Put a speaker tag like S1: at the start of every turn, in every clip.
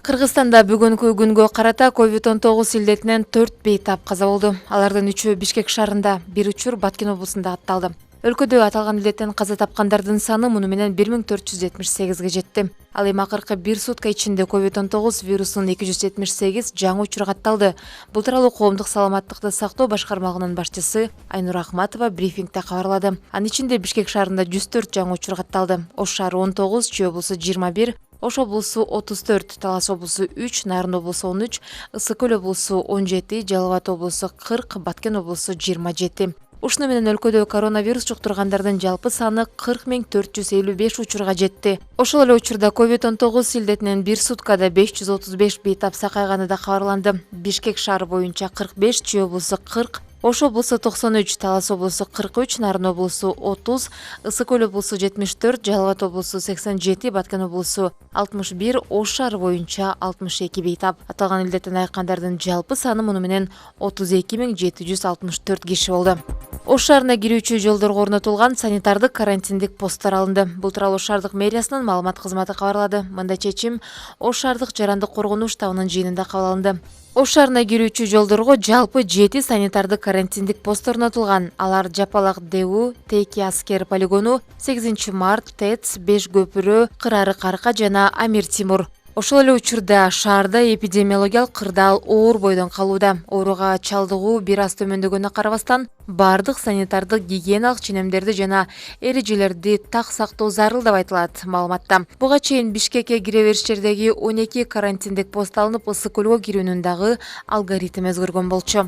S1: Кыргызстанда бүгүнкү күнгө карата COVID-19 илдетинен 4 бейтап каза болду. Алардын 3-өө Бишкек шаарында, бир учур Баткен облусунда атталды. Өлкөдө аталган илдеттен каза тапкандардын саны муну менен 1478ге жетти. Ал эми акыркы бир сутка ичинде COVID-19 вирусунун 278 жаңы учуру катталды. Бул тууралуу коомдук саламаттыкты сактоо башкармалыгынын башчысы Айнур Ахматова брифингде кабарлады. Анын ичинде Бишкек шаарында 104 жаңы учур катталды. Ош шаары 19, Чүй облусу 21, Ошто облусу 34, Талас облусу 3, Нарын облусу 13, Ысык-Көлгө облусу 17, Жалал абад облусу 40, Баткен облусу 27. Ушуну менен өлкөдө коронавирус жуктургандардын жалпы саны 40 455 учурга жетти. Ошол эле учурда COVID-19 илдетинен бир суткада 535 бейтап сакайганы да кабарланды. Бишкек шаары боюнча 45, Чүй облусу 40, Ошто облусу 93, Талас облусу 43, Нарын облусу 30, Ысык-Көлгө облусу 74, Жалал абад облусу 87, Баткен облусу 61, Ош шаары боюнча 62 бейтап. Аталган илдеттен айыккандардын жалпы саны муну менен 32 764 киши болду. Ош шаарына кирүүчү жолдорго орнотулган санитардык-карантиндик посттор алынды. Бул тууралуу шаардык мэриясынын маалымат кызматы кабарлады. Мындай чечим Ош шаардык Жарандык коргонуу штабынын жыйынында кабыл алынды. Ош шаарына кирүүчү жолдорго жалпы 7 санитардык-карантиндик пост орнотулган. Алар Жапалак ДЭУ, Тээке-Аскер полигону, 8 март, ТЭЦ, Беш-Көпүрө, Кырарык-Арка жана Амир-Темур. Ошол эле учурда шаарда эпидемиологиялык кырдаал оор бойдон калууда. Ооруга чалдыгуу бир аз төмөндөгөнүнө карабастан, бардык санитардык-гигиеналык ченемдерди жана эрежелерди так сактоо зарыл деп айтылат маалыматта. Буга чейин Бишкекке кире бериштердеги 12 карантиндик пост алынып, Ысык-Көлгө кирүүнүн дагы алгоритм өзгөргөн болчу.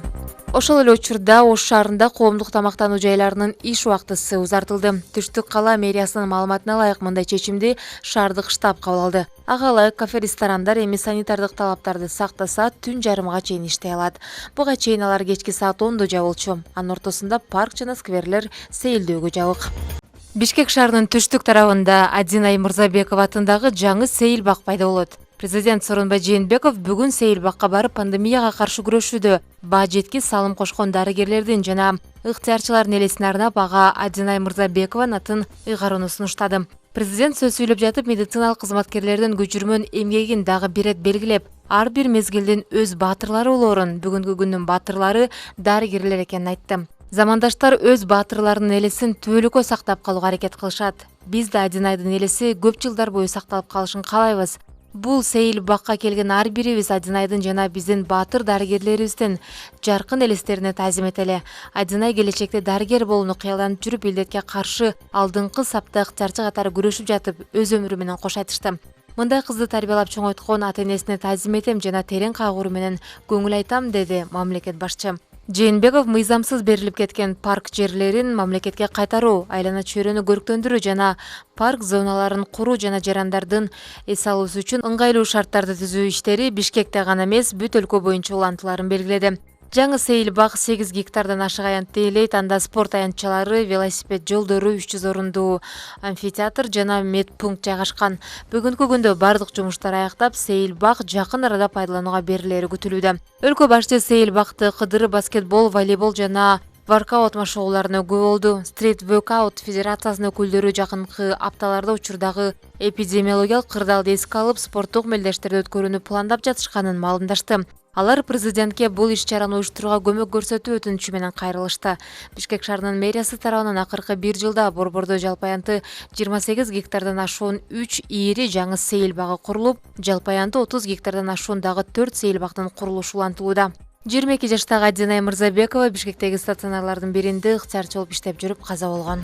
S1: Ошол эле учурда Ош шаарында коомдук тамактануу жайларынын иш убактысы узартылды. Түштүк кала мэриясынын маалыматына ылайык мындай чечимди шаардык штаб кабыл алды. Ага ылайык кафе-ресторандар эми санитардык талаптарды сактаса түн жарымга чейин иштей алат. Буга чейин алар кечки саат 10до жабылчу. Анын ортосунда парк жана скверлер сейилдөөгө жабык. Бишкек шаарынын түштүк тарабында Адинай Мырзабеков атындагы жаңы сейилбак пайда болот. Президент Сооронбай Жээнбеков бүгүн сейилбакка барып пандемияга каршы күрөшүүдө баа жеткис салым кошкон дарыгерлердин жана ыктыярчылардын элесине арнап ага Адинай Мырзабекованын атын ыйгарууну сунуштады. Президент сөз сүйлөп жатып медициналык кызматкерлердин көчүрмөн эмгегин дагы бир ирет белгилеп, ар бир мезгилдин өз баатырлары болоорун, бүгүнкү күндүн баатырлары дарыгерлер экенин айтты. Замандаштар өз баатырларынын элесин түбөлүккө сактап калууга аракет кылышат. Биз да Адинайдын элеси көп жылдар бою сакталып калышын каалайбыз. Бул сейилбакка келген ар бирибиз Адинайдын жана биздин баатыр дарыгерлерибиздин жаркын элестерине таазим этели. Адинай келечекте дарыгер болууну кыялданып жүрүп, илдетке каршы алдыңкы сапта ыктыярчы катары күрөшүп жатып, өз өмүрү менен кош айтышты. Мындай кызды тарбиялап чоңойткон ата-энесине таазим этем жана терең кайгыруу менен көңүл айтам, деди мамлекет башчы. Жээнбеков мыйзамсыз берилип кеткен парк жерлерин мамлекетке кайтаруу, айлана чөйрөнү көрктөндүрүү жана парк зоналарын куруу жана жарандардын эс алуусу үчүн ыңгайлуу шарттарды түзүү иштери Бишкекте гана эмес, бүт өлкө боюнча улантыларын белгиледи. Жаңы сейилбак 8 гектардан ашык аянтты ээлейт. Анда спорт аянтчалары, велосипед жолдору, 300 орундуу амфитеатр жана медпункт жайгашкан. Бүгүнкү күндө бардык жумуштар аяктап, сейилбак жакын арада пайдаланууга берилери күтүлүүдө. Өлкө башчы сейилбакты кыдырып, баскетбол, волейбол жана воркаут машыгууларына күбө болду. Стрит воркаут федерациясынын өкүлдөрү жакынкы апталарда учурдагы эпидемиологиялык кырдаалды эске алып, спорттук мелдештерди өткөрүүнү пландап жатышканын маалымдашты. Алар президентке бул иш-чараны уюштурууга көмөк көрсөтүү өтүнүчү менен кайрылышты. Бишкек шаарынын мэриясы тарабынан акыркы бир жылда борбордо жалпы аянты 28 гектардан ашуун 3 ири жаңы сейилбагы курулуп, жалпы аянты 30 гектардан ашуун дагы 4 сейилбактын курулушу улантылууда. 22 жаштагы Адинай Мырзабекова Бишкектеги стационарлардын биринде ыктыярчы болуп иштеп жүрүп каза болгон.